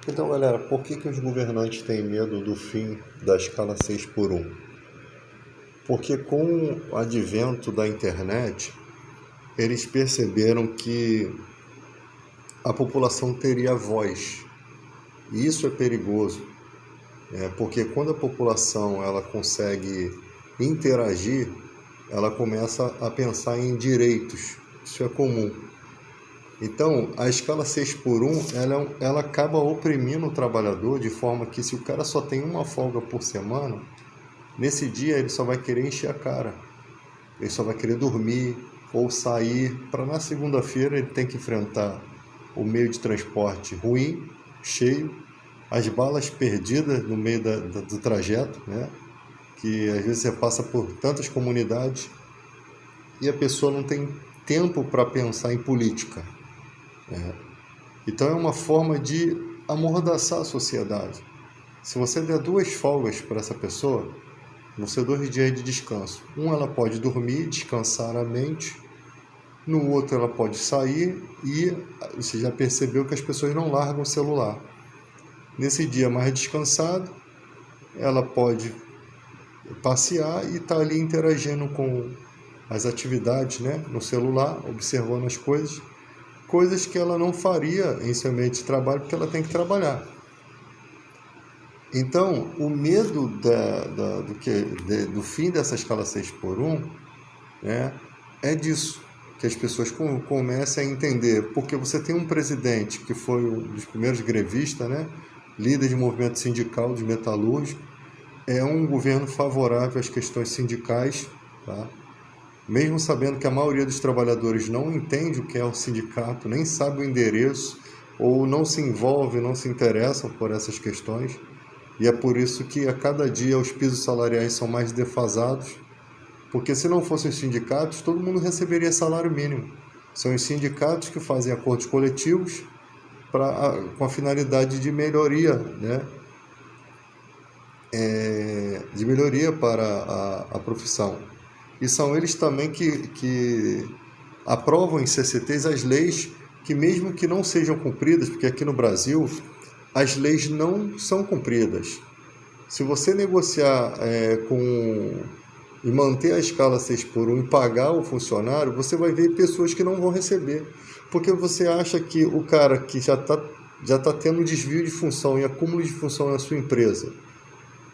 Então, galera, por que os governantes têm medo do fim da escala 6 por 1? Porque com o advento da internet, eles perceberam que a população teria voz. E isso é perigoso, porque quando a população ela consegue interagir, ela começa a pensar em direitos. Isso é comum. Então, a escala 6 por 1, ela acaba oprimindo o trabalhador de forma que se o cara só tem uma folga por semana, nesse dia ele só vai querer encher a cara. Ele só vai querer dormir ou sair para na segunda-feira ele tem que enfrentar o meio de transporte ruim, cheio, as balas perdidas no meio do trajeto, né? Que às vezes você passa por tantas comunidades e a pessoa não tem tempo para pensar em política. Então é uma forma de amordaçar a sociedade. Se você der 2 folgas para essa pessoa, vão ser 2 dias de descanso. Ela pode dormir, descansar a mente, no outro ela pode sair e você já percebeu que as pessoas não largam o celular. Nesse dia mais descansado, ela pode passear e estar ali interagindo com as atividades, né, no celular, observando as coisas que ela não faria em seu ambiente de trabalho, porque ela tem que trabalhar. Então, o medo do fim dessa escala 6 por 1, né, é disso, que as pessoas comecem a entender, porque você tem um presidente que foi um dos primeiros grevistas, né, líder de movimento sindical dos metalúrgicos, é um governo favorável às questões sindicais, tá? Mesmo sabendo que a maioria dos trabalhadores não entende o que é o sindicato, nem sabe o endereço, ou não se envolve, não se interessam por essas questões, e é por isso que a cada dia os pisos salariais são mais defasados, porque se não fossem os sindicatos, todo mundo receberia salário mínimo. São os sindicatos que fazem acordos coletivos com a finalidade de melhoria, né? De melhoria para a profissão. E são eles também que aprovam em CCTs as leis que, mesmo que não sejam cumpridas, porque aqui no Brasil as leis não são cumpridas. Se você negociar e manter a escala 6 por 1 e pagar o funcionário, você vai ver pessoas que não vão receber. Porque você acha que o cara que já tá tendo desvio de função e acúmulo de função na sua empresa,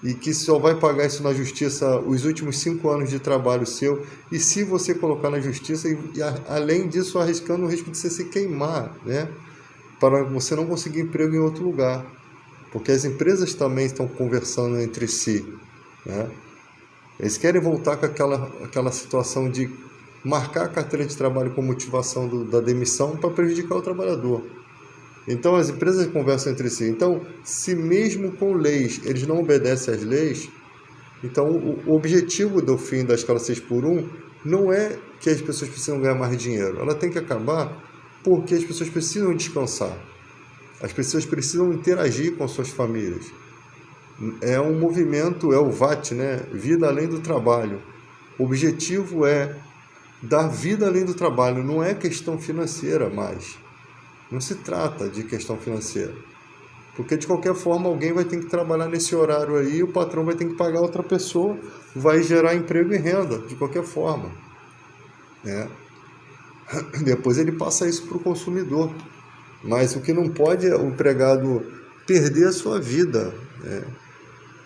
e que só vai pagar isso na justiça os últimos 5 anos de trabalho seu, e se você colocar na justiça, além disso arriscando o risco de você se queimar, né? Para você não conseguir emprego em outro lugar, porque as empresas também estão conversando entre si, né? Eles querem voltar com aquela situação de marcar a carteira de trabalho com motivação da demissão para prejudicar o trabalhador. Então as empresas conversam entre si. Então, se mesmo com leis eles não obedecem às leis, então o objetivo do fim da escala 6 por 1 não é que as pessoas precisam ganhar mais dinheiro. Ela tem que acabar porque as pessoas precisam descansar. As pessoas precisam interagir com suas famílias. É um movimento, é o VAT, né? Vida além do trabalho. O objetivo é dar vida além do trabalho, não é questão financeira mais. Não se trata de questão financeira, porque de qualquer forma alguém vai ter que trabalhar nesse horário aí, o patrão vai ter que pagar outra pessoa, vai gerar emprego e renda, de qualquer forma, né? Depois ele passa isso para o consumidor, mas o que não pode é o empregado perder a sua vida, né?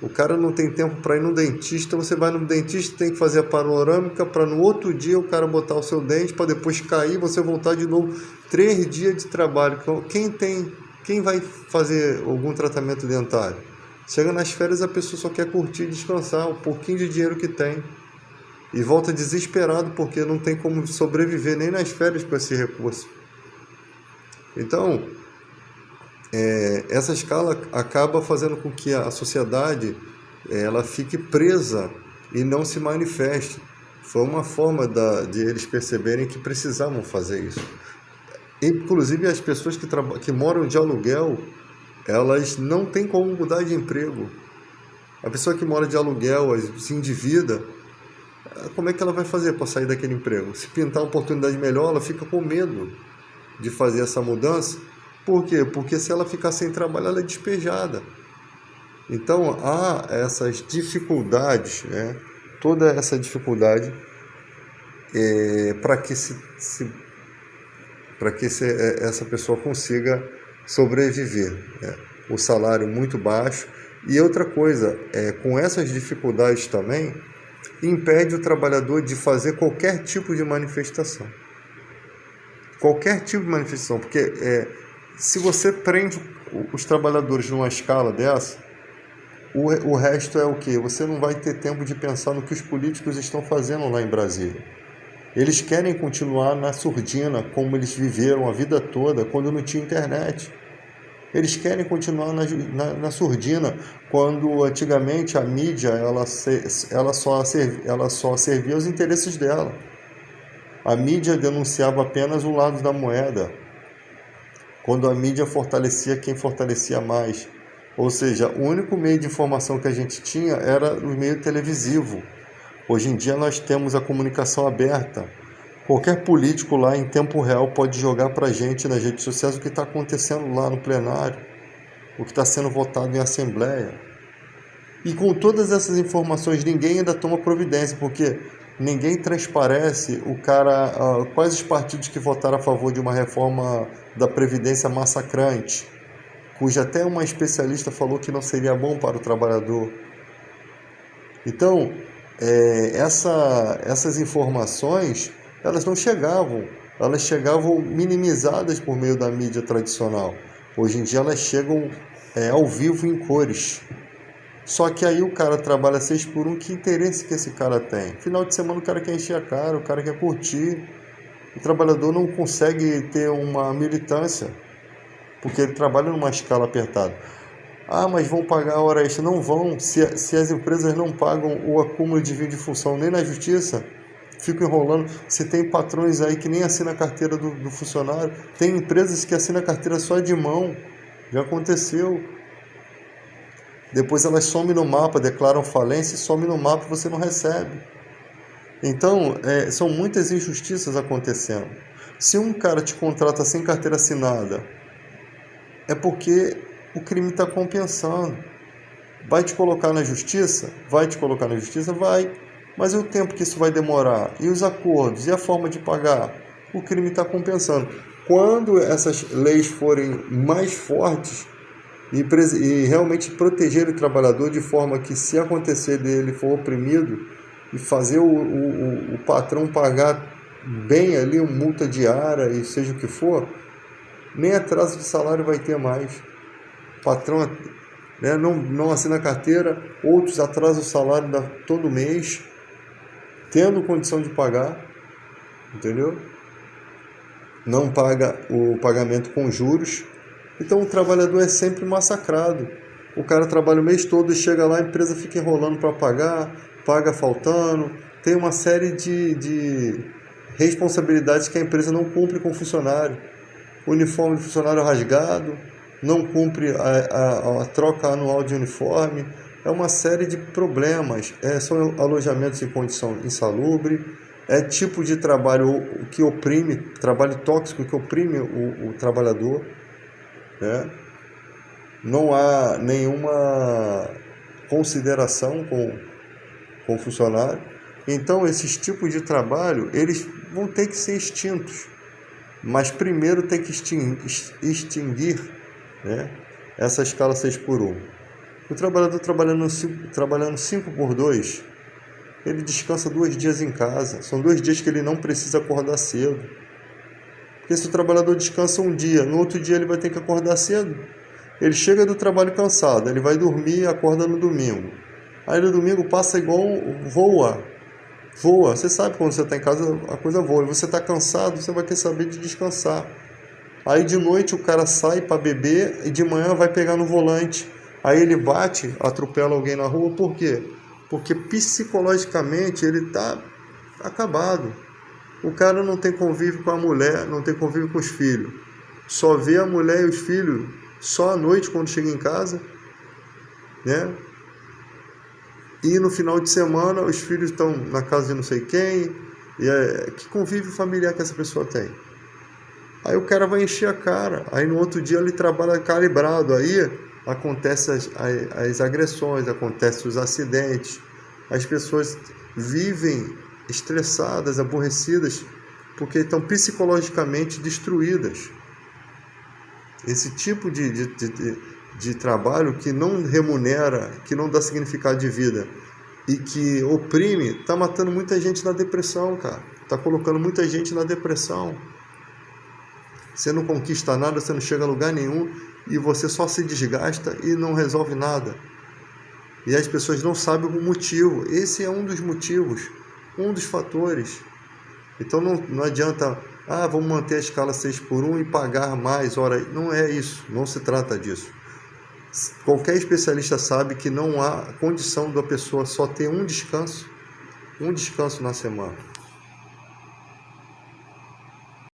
O cara não tem tempo para ir no dentista, você vai no dentista, tem que fazer a panorâmica para no outro dia o cara botar o seu dente para depois cair, você voltar de novo. 3 dias de trabalho. Quem vai fazer algum tratamento dentário? Chega nas férias, a pessoa só quer curtir e descansar, o pouquinho de dinheiro que tem. E volta desesperado porque não tem como sobreviver nem nas férias com esse recurso. Então, essa escala acaba fazendo com que a sociedade ela fique presa e não se manifeste. Foi uma forma de eles perceberem que precisavam fazer isso. Inclusive as pessoas que moram de aluguel, elas não têm como mudar de emprego. A pessoa que mora de aluguel, se endivida, como é que ela vai fazer para sair daquele emprego? Se pintar uma oportunidade melhor, ela fica com medo de fazer essa mudança, Por quê? Porque se ela ficar sem trabalho, ela é despejada. Então há essas dificuldades, né? Toda essa dificuldade para que essa pessoa consiga sobreviver, né? O salário muito baixo. E outra coisa, com essas dificuldades também, impede o trabalhador de fazer qualquer tipo de manifestação. Qualquer tipo de manifestação, porque se você prende os trabalhadores numa escala dessa, o resto é o quê? Você não vai ter tempo de pensar no que os políticos estão fazendo lá em Brasília. Eles querem continuar na surdina, como eles viveram a vida toda, quando não tinha internet. Eles querem continuar na surdina, quando antigamente a mídia ela só servia aos interesses dela. A mídia denunciava apenas o lado da moeda, quando a mídia fortalecia quem fortalecia mais. Ou seja, o único meio de informação que a gente tinha era o meio televisivo. Hoje em dia nós temos a comunicação aberta. Qualquer político lá em tempo real pode jogar para a gente nas redes sociais o que está acontecendo lá no plenário, o que está sendo votado em assembleia. E com todas essas informações ninguém ainda toma providência, porque ninguém transparece quais os partidos que votaram a favor de uma reforma da Previdência massacrante, cuja até uma especialista falou que não seria bom para o trabalhador. Então, essas informações, elas não chegavam, elas chegavam minimizadas por meio da mídia tradicional. Hoje em dia elas chegam ao vivo em cores. Só que aí o cara trabalha 6x1, que interesse que esse cara tem? Final de semana o cara quer encher a cara, o cara quer curtir. O trabalhador não consegue ter uma militância, porque ele trabalha numa escala apertada. Ah, mas vão pagar a hora extra? Não vão. Se as empresas não pagam o acúmulo de de função nem na justiça, ficam enrolando. Você tem patrões aí que nem assinam a carteira do funcionário. Tem empresas que assinam a carteira só de mão. Já aconteceu. Depois elas somem no mapa, declaram falência e somem no mapa e você não recebe. Então, são muitas injustiças acontecendo. Se um cara te contrata sem carteira assinada, é porque o crime está compensando. Vai te colocar na justiça? Vai te colocar na justiça? Vai. Mas e o tempo que isso vai demorar? E os acordos? E a forma de pagar? O crime está compensando. Quando essas leis forem mais fortes e realmente proteger o trabalhador de forma que, se acontecer dele for oprimido, e fazer o patrão pagar bem ali uma multa diária e seja o que for, nem atraso de salário vai ter mais. O patrão, né, não assina a carteira, outros atrasam o salário todo mês, tendo condição de pagar, entendeu? Não paga o pagamento com juros. Então o trabalhador é sempre massacrado. O cara trabalha o mês todo e chega lá, a empresa fica enrolando para pagar, paga faltando. Tem uma série de responsabilidades que a empresa não cumpre com o funcionário. O uniforme do funcionário é rasgado, não cumpre a troca anual de uniforme. É uma série de problemas. São alojamentos em condição insalubre, tipo de trabalho que oprime, trabalho tóxico que oprime o trabalhador, né? Não há nenhuma consideração com o funcionário. Então, esses tipos de trabalho, eles vão ter que ser extintos. Mas primeiro tem que extinguir, né, essa escala 6x1. O trabalhador trabalhando 5x2, ele descansa 2 dias em casa. São 2 dias que ele não precisa acordar cedo. Porque se o trabalhador descansa um dia, no outro dia ele vai ter que acordar cedo. Ele chega do trabalho cansado, ele vai dormir e acorda no domingo. Aí no domingo passa igual voa. Você sabe quando você está em casa a coisa voa. E você está cansado, você vai querer saber de descansar. Aí de noite o cara sai para beber e de manhã vai pegar no volante. Aí ele bate, atropela alguém na rua. Por quê? Porque psicologicamente ele está acabado. O cara não tem convívio com a mulher, não tem convívio com os filhos. Só vê a mulher e os filhos só à noite quando chega em casa, né? E no final de semana os filhos estão na casa de não sei quem. Que convívio familiar que essa pessoa tem? Aí o cara vai encher a cara, aí no outro dia ele trabalha calibrado, aí acontecem as agressões, acontecem os acidentes, as pessoas vivem estressadas, aborrecidas, porque estão psicologicamente destruídas. Esse tipo de trabalho que não remunera, que não dá significado de vida e que oprime, está matando muita gente na depressão, cara. Está colocando muita gente na depressão. Você não conquista nada, você não chega a lugar nenhum e você só se desgasta e não resolve nada. E as pessoas não sabem o motivo. Esse é um dos motivos, um dos fatores. Então não adianta, vamos manter a escala 6x1 e pagar mais hora. Não é isso, não se trata disso. Qualquer especialista sabe que não há condição da pessoa só ter um descanso na semana.